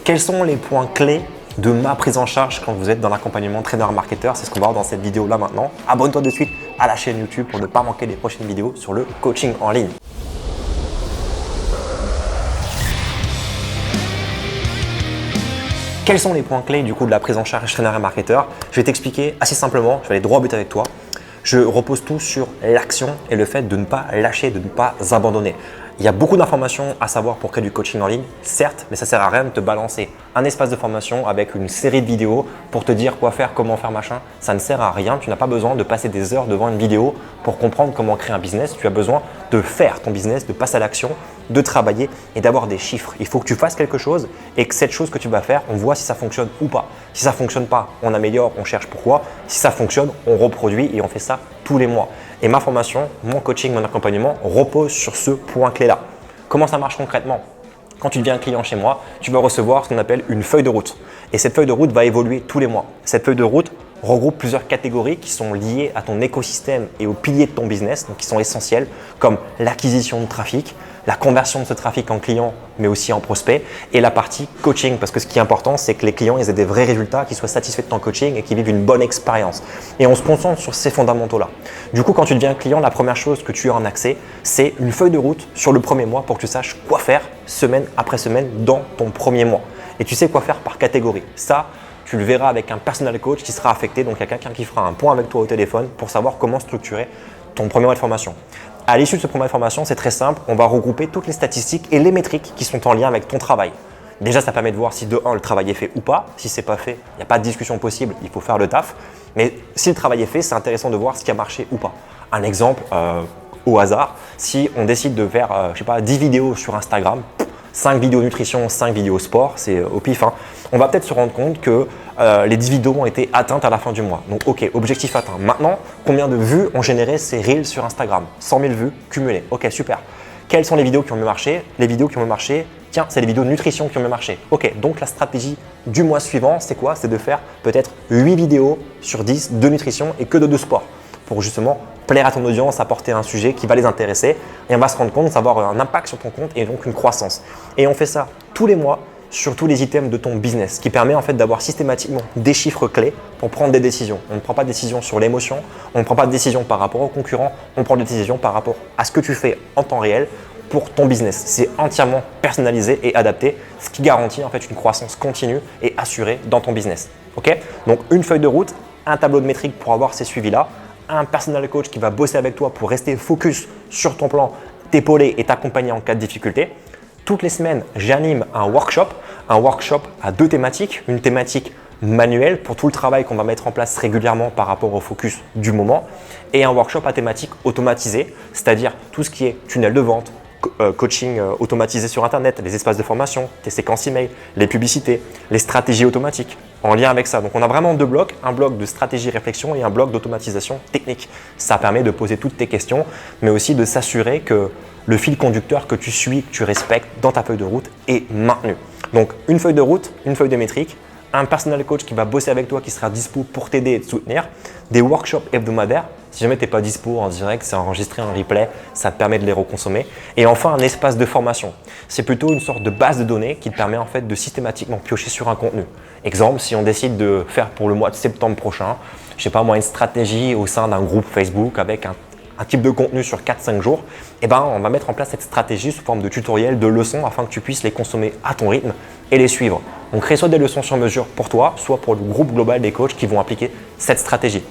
Quels sont les points clés de ma prise en charge quand vous êtes dans l'accompagnement trainer-marketeur? C'est ce qu'on va voir dans cette vidéo-là maintenant. Abonne-toi de suite à la chaîne YouTube pour ne pas manquer les prochaines vidéos sur le coaching en ligne. Quels sont les points clés du coup de la prise en charge trainer et marketeur? Je vais t'expliquer assez simplement, je vais aller droit au but avec toi. Je repose tout sur l'action et le fait de ne pas lâcher, de ne pas abandonner. Il y a beaucoup d'informations à savoir pour créer du coaching en ligne, certes, mais ça ne sert à rien de te balancer un espace de formation avec une série de vidéos pour te dire quoi faire, comment faire, machin. Ça ne sert à rien. Tu n'as pas besoin de passer des heures devant une vidéo pour comprendre comment créer un business. Tu as besoin de faire ton business, de passer à l'action, de travailler et d'avoir des chiffres. Il faut que tu fasses quelque chose et que cette chose que tu vas faire, on voit si ça fonctionne ou pas. Si ça ne fonctionne pas, on améliore, on cherche pourquoi. Si ça fonctionne, on reproduit et on fait ça tous les mois. Et ma formation, mon coaching, mon accompagnement repose sur ce point clé-là. Comment ça marche concrètement? Quand tu deviens client chez moi, tu vas recevoir ce qu'on appelle une feuille de route. Et cette feuille de route va évoluer tous les mois. Cette feuille de route regroupe plusieurs catégories qui sont liées à ton écosystème et aux piliers de ton business, donc qui sont essentiels, comme l'acquisition de trafic, la conversion de ce trafic en client, mais aussi en prospect, et la partie coaching, parce que ce qui est important, c'est que les clients aient des vrais résultats, qu'ils soient satisfaits de ton coaching et qu'ils vivent une bonne expérience. Et on se concentre sur ces fondamentaux-là. Du coup, quand tu deviens client, la première chose que tu as en accès, c'est une feuille de route sur le premier mois pour que tu saches quoi faire semaine après semaine dans ton premier mois. Et tu sais quoi faire par catégorie. Ça, tu le verras avec un personal coach qui sera affecté, donc il y a quelqu'un qui fera un point avec toi au téléphone pour savoir comment structurer ton premier mois de formation. À l'issue de ce premier mois de formation, c'est très simple, on va regrouper toutes les statistiques et les métriques qui sont en lien avec ton travail. Déjà, ça permet de voir si de 1, le travail est fait ou pas. Si ce n'est pas fait, il n'y a pas de discussion possible, il faut faire le taf. Mais si le travail est fait, c'est intéressant de voir ce qui a marché ou pas. Un exemple au hasard, si on décide de faire 10 vidéos sur Instagram, 5 vidéos nutrition, 5 vidéos sport, c'est au pif, hein. On va peut-être se rendre compte que les 10 vidéos ont été atteintes à la fin du mois. Donc ok, objectif atteint. Maintenant, combien de vues ont généré ces reels sur Instagram? 100 000 vues cumulées. Ok, super. Quelles sont les vidéos qui ont mieux marché? Les vidéos qui ont mieux marché, tiens, c'est les vidéos de nutrition qui ont mieux marché. Ok, donc la stratégie du mois suivant, c'est quoi? C'est de faire peut-être 8 vidéos sur 10 de nutrition et que de sport pour justement plaire à ton audience, apporter un sujet qui va les intéresser et on va se rendre compte, ça va avoir un impact sur ton compte et donc une croissance. Et on fait ça tous les mois sur tous les items de ton business, ce qui permet en fait d'avoir systématiquement des chiffres clés pour prendre des décisions. On ne prend pas de décision sur l'émotion, on ne prend pas de décision par rapport aux concurrents, on prend des décisions par rapport à ce que tu fais en temps réel pour ton business. C'est entièrement personnalisé et adapté, ce qui garantit en fait une croissance continue et assurée dans ton business. Ok? Donc une feuille de route, un tableau de métriques pour avoir ces suivis-là, un personal coach qui va bosser avec toi pour rester focus sur ton plan, t'épauler et t'accompagner en cas de difficulté. Toutes les semaines, j'anime un workshop à 2 thématiques. Une thématique manuelle pour tout le travail qu'on va mettre en place régulièrement par rapport au focus du moment et un workshop à thématique automatisée, c'est-à-dire tout ce qui est tunnel de vente, coaching automatisé sur Internet, les espaces de formation, tes séquences email, les publicités, les stratégies automatiques en lien avec ça. Donc, on a vraiment 2 blocs, un bloc de stratégie réflexion et un bloc d'automatisation technique. Ça permet de poser toutes tes questions, mais aussi de s'assurer que le fil conducteur que tu suis, que tu respectes dans ta feuille de route est maintenu. Donc, une feuille de route, une feuille de métrique, un personal coach qui va bosser avec toi, qui sera dispo pour t'aider et te soutenir, des workshops hebdomadaires. Si jamais tu n'es pas dispo en direct, c'est enregistré en replay, ça te permet de les reconsommer. Et enfin, un espace de formation. C'est plutôt une sorte de base de données qui te permet en fait de systématiquement piocher sur un contenu. Exemple, si on décide de faire pour le mois de septembre prochain, je sais pas moi, une stratégie au sein d'un groupe Facebook avec un type de contenu sur 4-5 jours, eh ben, on va mettre en place cette stratégie sous forme de tutoriels, de leçons afin que tu puisses les consommer à ton rythme et les suivre. On crée soit des leçons sur mesure pour toi, soit pour le groupe global des coachs qui vont appliquer cette stratégie.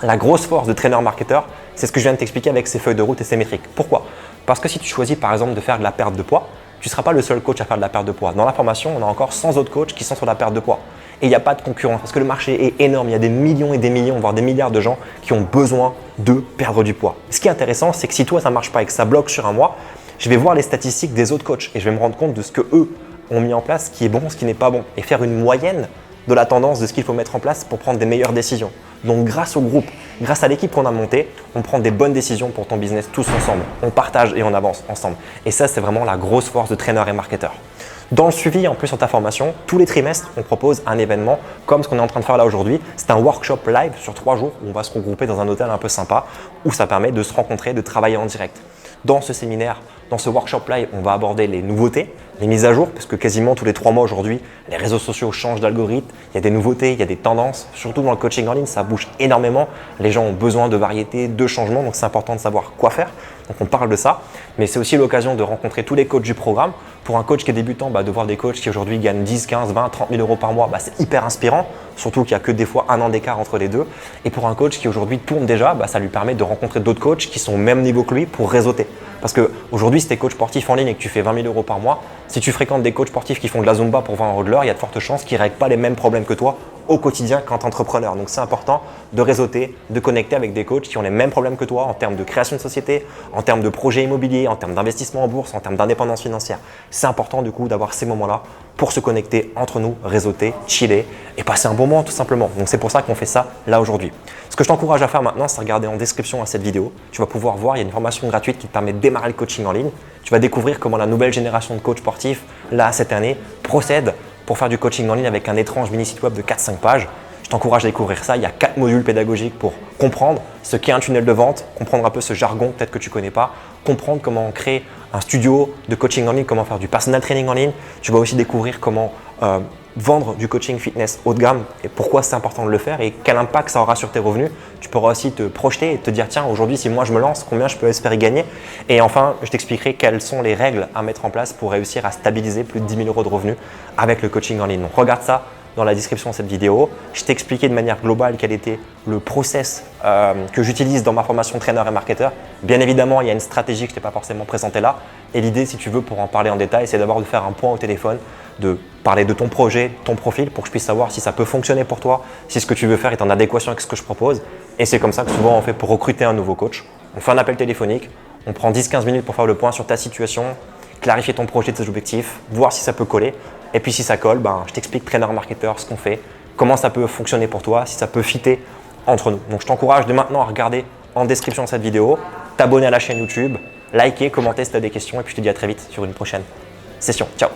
La grosse force de trainer-marketeur, c'est ce que je viens de t'expliquer avec ces feuilles de route et ces métriques. Pourquoi? Parce que si tu choisis par exemple de faire de la perte de poids, tu ne seras pas le seul coach à faire de la perte de poids. Dans la formation, on a encore 100 autres coachs qui sont sur la perte de poids. Et il n'y a pas de concurrence parce que le marché est énorme. Il y a des millions et des millions, voire des milliards de gens qui ont besoin de perdre du poids. Ce qui est intéressant, c'est que si toi, ça ne marche pas et que ça bloque sur un mois, je vais voir les statistiques des autres coachs et je vais me rendre compte de ce qu'eux ont mis en place, ce qui est bon, ce qui n'est pas bon et faire une moyenne de la tendance de ce qu'il faut mettre en place pour prendre des meilleures décisions. Donc grâce au groupe, grâce à l'équipe qu'on a montée, on prend des bonnes décisions pour ton business tous ensemble. On partage et on avance ensemble. Et ça, c'est vraiment la grosse force de traîneur et marketeur. Dans le suivi, en plus sur ta formation, tous les trimestres, on propose un événement comme ce qu'on est en train de faire là aujourd'hui. C'est un workshop live sur 3 jours où on va se regrouper dans un hôtel un peu sympa où ça permet de se rencontrer, de travailler en direct. Dans ce séminaire, Dans ce workshop-là, on va aborder les nouveautés, les mises à jour, parce que quasiment tous les 3 mois aujourd'hui, les réseaux sociaux changent d'algorithme, il y a des nouveautés, il y a des tendances. Surtout dans le coaching en ligne, ça bouge énormément. Les gens ont besoin de variété, de changement, donc c'est important de savoir quoi faire. Donc on parle de ça, mais c'est aussi l'occasion de rencontrer tous les coachs du programme. Pour un coach qui est débutant, de voir des coachs qui aujourd'hui gagnent 10, 15, 20, 30 000 euros par mois, c'est hyper inspirant, surtout qu'il n'y a que des fois 1 an d'écart entre les deux. Et pour un coach qui aujourd'hui tourne déjà, ça lui permet de rencontrer d'autres coachs qui sont au même niveau que lui pour réseauter. Parce qu'aujourd'hui, si tu es coach sportif en ligne et que tu fais 20 000 euros par mois, si tu fréquentes des coachs sportifs qui font de la Zumba pour 20 € de l'heure, il y a de fortes chances qu'ils ne règlent pas les mêmes problèmes que toi au quotidien quand tu es entrepreneur. Donc c'est important de réseauter, de connecter avec des coachs qui ont les mêmes problèmes que toi en termes de création de société, en termes de projets immobiliers, en termes d'investissement en bourse, en termes d'indépendance financière. C'est important du coup d'avoir ces moments-là pour se connecter entre nous, réseauter, chiller et passer un bon moment tout simplement. Donc c'est pour ça qu'on fait ça là aujourd'hui. Ce que je t'encourage à faire maintenant, c'est regarder en description à cette vidéo. Tu vas pouvoir voir, il y a une formation gratuite qui te permet de démarrer le coaching en ligne. Tu vas découvrir comment la nouvelle génération de coachs sportifs, là cette année, procède pour faire du coaching en ligne avec un étrange mini site web de 4-5 pages. Je t'encourage à découvrir ça. Il y a 4 modules pédagogiques pour comprendre ce qu'est un tunnel de vente, comprendre un peu ce jargon peut-être que tu ne connais pas, comprendre comment créer un studio de coaching en ligne, comment faire du personal training en ligne. Tu vas aussi découvrir comment vendre du coaching fitness haut de gamme et pourquoi c'est important de le faire et quel impact ça aura sur tes revenus. Tu pourras aussi te projeter et te dire tiens, aujourd'hui, si moi je me lance, combien je peux espérer gagner. Et enfin, je t'expliquerai quelles sont les règles à mettre en place pour réussir à stabiliser plus de 10 000 euros de revenus avec le coaching en ligne. Donc, regarde ça dans la description de cette vidéo. Je t'ai expliqué de manière globale quel était le process que j'utilise dans ma formation traîneur et marketeur. Bien évidemment, il y a une stratégie que je t'ai pas forcément présentée là. Et l'idée, si tu veux, pour en parler en détail, c'est d'abord de faire un point au téléphone, de parler de ton projet, ton profil, pour que je puisse savoir si ça peut fonctionner pour toi, si ce que tu veux faire est en adéquation avec ce que je propose. Et c'est comme ça que souvent on fait pour recruter un nouveau coach. On fait un appel téléphonique, on prend 10-15 minutes pour faire le point sur ta situation, clarifier ton projet, tes objectifs, voir si ça peut coller. Et puis si ça colle, je t'explique traîneur marketeur, ce qu'on fait, comment ça peut fonctionner pour toi, si ça peut fitter entre nous. Donc je t'encourage de maintenant à regarder en description de cette vidéo, t'abonner à la chaîne YouTube, liker, commenter si tu as des questions et puis je te dis à très vite sur une prochaine session. Ciao!